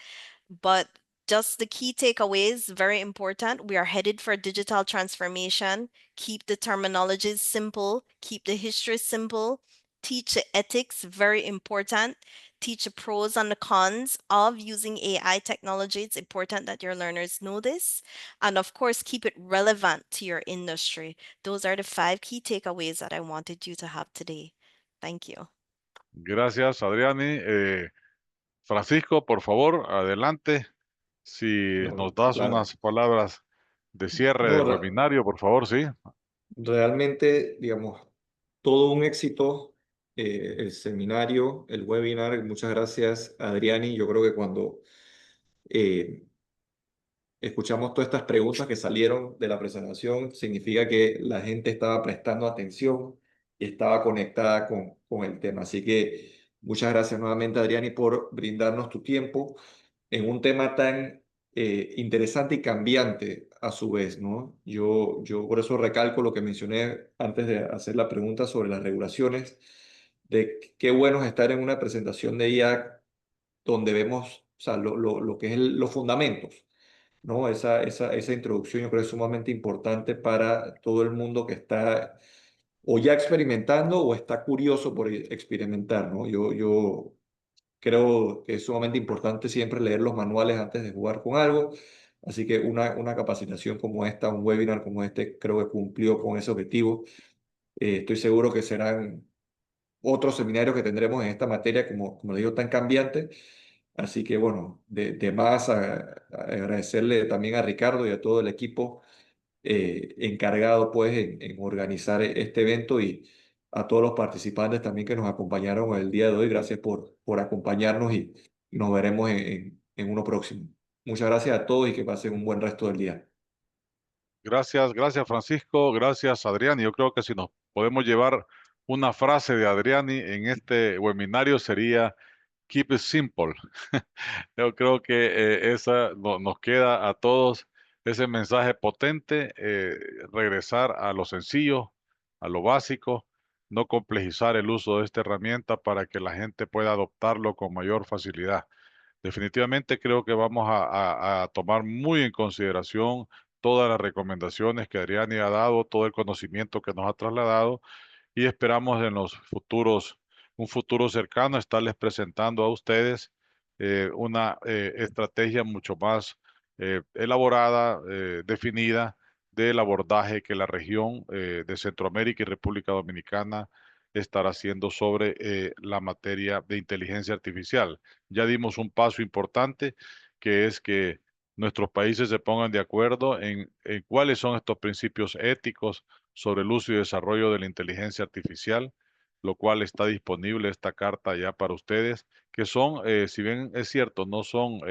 But just the key takeaways, very important. We are headed for digital transformation. Keep the terminologies simple, keep the history simple, teach the ethics, very important. Teach the pros and the cons of using AI technology. It's important that your learners know this. And of course, keep it relevant to your industry. Those are the 5 key takeaways that I wanted you to have today. Thank you. Gracias, Adriani. Francisco, por favor, adelante. Si nos No, das claro. unas palabras de cierre No, del webinario, por favor, sí. realmente, digamos, todo un éxito, el seminario, el webinar. Muchas gracias, Adriani. Yo creo que cuando eh, escuchamos todas estas preguntas que salieron de la presentación, significa que la gente estaba prestando atención y estaba conectada con el tema. Así que muchas gracias nuevamente, Adriani, por brindarnos tu tiempo en un tema tan interesante y cambiante a su vez, ¿no? Yo por eso recalco lo que mencioné antes de hacer la pregunta sobre las regulaciones, de qué bueno es estar en una presentación de IA donde vemos, o sea, lo que es los fundamentos, ¿no? Esa introducción yo creo que es sumamente importante para todo el mundo que está o ya experimentando o está curioso por experimentar, ¿no? Yo creo que es sumamente importante siempre leer los manuales antes de jugar con algo, así que una capacitación como esta, un webinar como este, creo que cumplió con ese objetivo. Estoy seguro que serán otros seminarios que tendremos en esta materia, como le digo, tan cambiante. Así que bueno, de más a agradecerle también a Ricardo y a todo el equipo encargado pues en organizar este evento y a todos los participantes también que nos acompañaron el día de hoy. Gracias por acompañarnos y nos veremos en uno próximo. Muchas gracias a todos y que pasen un buen resto del día. Gracias, gracias Francisco, gracias Adriani. Yo creo que si nos podemos llevar una frase de Adriani en este webinario sería Keep it simple. Yo creo que esa nos queda a todos ese mensaje potente, regresar a lo sencillo, a lo básico, no complejizar el uso de esta herramienta para que la gente pueda adoptarlo con mayor facilidad. Definitivamente creo que vamos a tomar muy en consideración todas las recomendaciones que Adriani ha dado, todo el conocimiento que nos ha trasladado y esperamos en los futuros, un futuro cercano, estarles presentando a ustedes una estrategia mucho más elaborada, definida del abordaje que la región de Centroamérica y República Dominicana estará haciendo sobre la materia de inteligencia artificial. Ya dimos un paso importante, que es que nuestros países se pongan de acuerdo en cuáles son estos principios éticos sobre el uso y desarrollo de la inteligencia artificial, lo cual está disponible esta carta ya para ustedes, que son, si bien es cierto, no son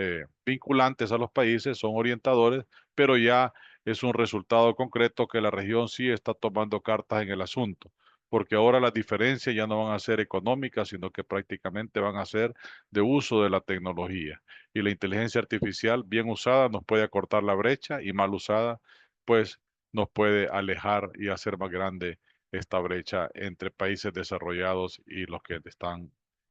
vinculantes a los países, son orientadores, pero ya es un resultado concreto que la región sí está tomando cartas en el asunto, porque ahora las diferencias ya no van a ser económicas, sino que prácticamente van a ser de uso de la tecnología. Y la inteligencia artificial, bien usada, nos puede acortar la brecha y mal usada, pues nos puede alejar y hacer más grande esta brecha entre países desarrollados y los que están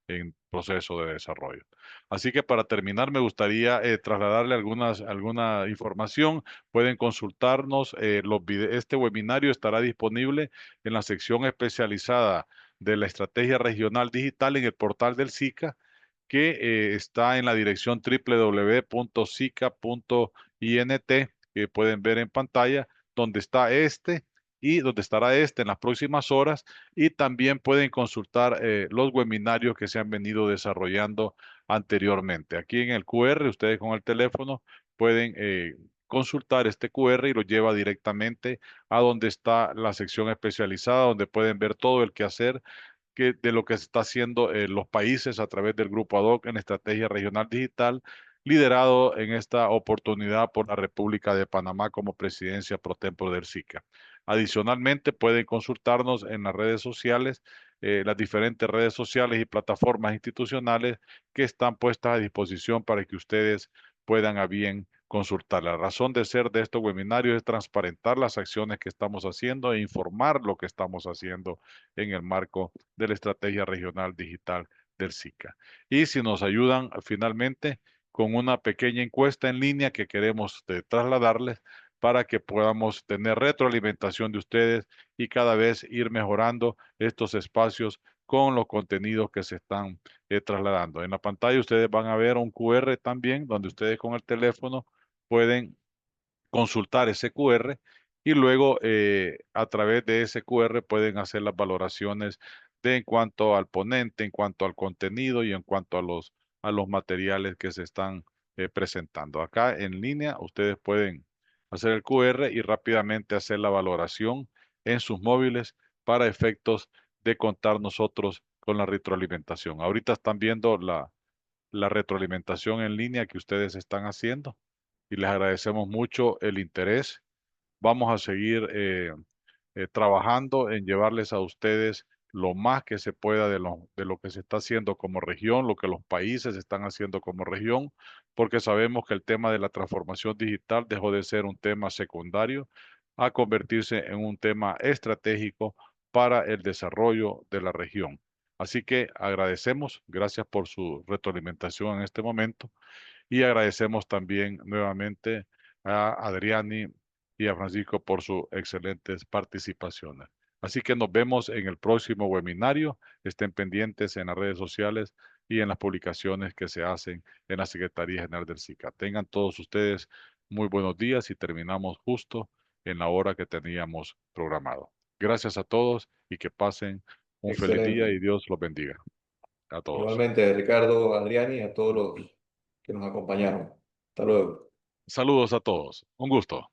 en proceso de desarrollo. Así que para terminar, me gustaría trasladarle alguna información. Pueden consultarnos. Este webinario estará disponible en la sección especializada de la Estrategia Regional Digital en el portal del SICA, que está en la dirección www.sica.int, que pueden ver en pantalla, donde está y donde estará en las próximas horas, y también pueden consultar los webinarios que se han venido desarrollando anteriormente. Aquí en el QR, ustedes con el teléfono pueden consultar este QR y lo lleva directamente a donde está la sección especializada, donde pueden ver todo el quehacer de lo que se está haciendo en los países a través del grupo ad hoc en Estrategia Regional Digital, liderado en esta oportunidad por la República de Panamá como presidencia pro tempore del SICA. Adicionalmente, pueden consultarnos en las redes sociales, las diferentes redes sociales y plataformas institucionales que están puestas a disposición para que ustedes puedan a bien consultar. La razón de ser de estos webinarios es transparentar las acciones que estamos haciendo e informar lo que estamos haciendo en el marco de la Estrategia Regional Digital del SICA. Y si nos ayudan finalmente con una pequeña encuesta en línea que queremos trasladarles para que podamos tener retroalimentación de ustedes y cada vez ir mejorando estos espacios con los contenidos que se están trasladando. En la pantalla ustedes van a ver un QR también donde ustedes con el teléfono pueden consultar ese QR y luego a través de ese QR pueden hacer las valoraciones de en cuanto al ponente, en cuanto al contenido y en cuanto a los materiales que se están presentando. Acá en línea ustedes pueden hacer el QR y rápidamente hacer la valoración en sus móviles para efectos de contar nosotros con la retroalimentación. Ahorita están viendo la retroalimentación en línea que ustedes están haciendo y les agradecemos mucho el interés. Vamos a seguir trabajando en llevarles a ustedes lo más que se pueda de lo que se está haciendo como región, lo que los países están haciendo como región, porque sabemos que el tema de la transformación digital dejó de ser un tema secundario a convertirse en un tema estratégico para el desarrollo de la región. Así que agradecemos, gracias por su retroalimentación en este momento y agradecemos también nuevamente a Adriani y a Francisco por sus excelentes participaciones. Así que nos vemos en el próximo webinario. Estén pendientes en las redes sociales y en las publicaciones que se hacen en la Secretaría General del SICA. Tengan todos ustedes muy buenos días y terminamos justo en la hora que teníamos programado. Gracias a todos y que pasen un feliz día y Excelente. Dios los bendiga a todos. Igualmente, Ricardo, Adriani, a todos los que nos acompañaron. Hasta luego. Saludos a todos. Un gusto.